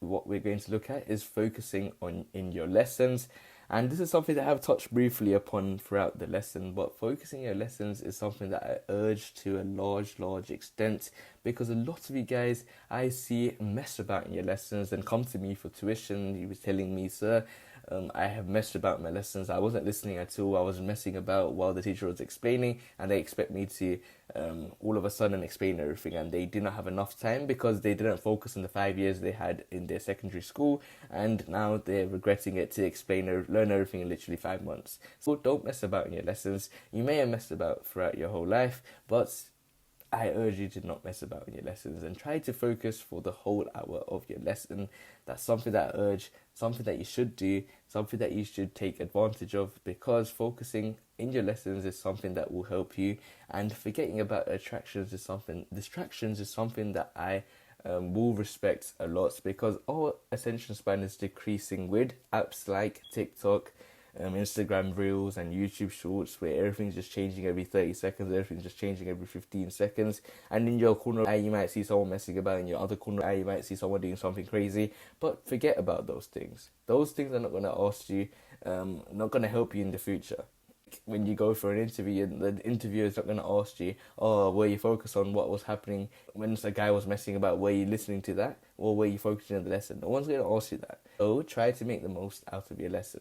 what we're going to look at is focusing on in your lessons. And this is something that I've touched briefly upon throughout the lesson, but focusing your lessons is something that I urge to a large extent, because a lot of you guys I see mess about in your lessons and come to me for tuition. You were telling me, sir, I have messed about my lessons. I wasn't listening at all. I was messing about while the teacher was explaining, and they expect me to all of a sudden explain everything, and they did not have enough time because they didn't focus on the 5 years they had in their secondary school, and now they're regretting it to explain or learn everything in literally 5 months. So don't mess about in your lessons. You may have messed about throughout your whole life, but I urge you to not mess about in your lessons and try to focus for the whole hour of your lesson. That's something that I urge, something that you should do, something that you should take advantage of, because focusing in your lessons is something that will help you, and forgetting about distractions is something that I will respect a lot, because our attention span is decreasing with apps like TikTok, Instagram Reels and YouTube Shorts, where everything's just changing every 30 seconds, everything's just changing every 15 seconds. And in your corner eye, you might see someone messing about. In your other corner eye, you might see someone doing something crazy. But forget about those things. Those things are not going to ask you, not going to help you in the future. When you go for an interview, the interviewer is not going to ask you, oh, were you focused on what was happening when a guy was messing about? Were you listening to that? Or were you focusing on the lesson? No one's going to ask you that. So try to make the most out of your lesson.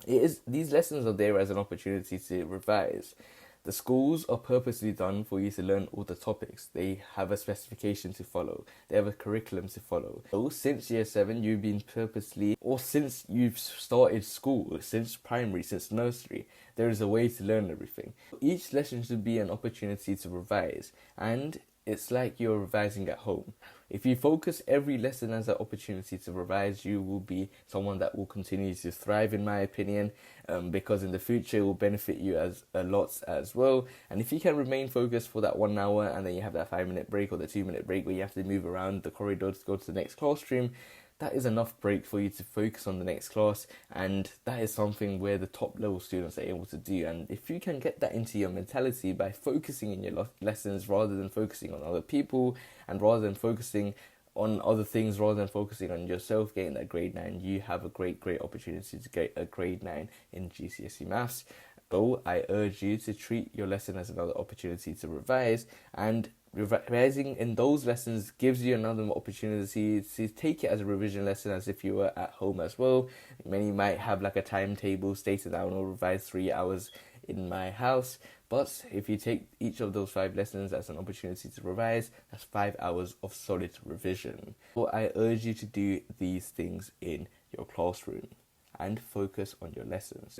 These lessons are there as an opportunity to revise. The schools are purposely done for you to learn all the topics. They have a specification to follow. They have a curriculum to follow. So since year 7, you've been purposely, or since you've started school, since primary, since nursery, there is a way to learn everything. Each lesson should be an opportunity to revise, and it's like you're revising at home. If you focus every lesson as an opportunity to revise, you will be someone that will continue to thrive, in my opinion, because in the future it will benefit you as a lot as well. And if you can remain focused for that 1 hour, and then you have that 5-minute break or the 2-minute break where you have to move around the corridor to go to the next classroom, that is enough break for you to focus on the next class, and that is something where the top level students are able to do. And if you can get that into your mentality by focusing in your lessons rather than focusing on other people, and rather than focusing on other things, rather than focusing on yourself getting that grade 9, you have a great opportunity to get a grade 9 in GCSE maths. So I urge you to treat your lesson as another opportunity to revise, and revising in those lessons gives you another opportunity to take it as a revision lesson, as if you were at home as well. Many might have like a timetable stated, I will revise 3 hours in my house, but if you take each of those 5 lessons as an opportunity to revise, that's 5 hours of solid revision. So I urge you to do these things in your classroom and focus on your lessons.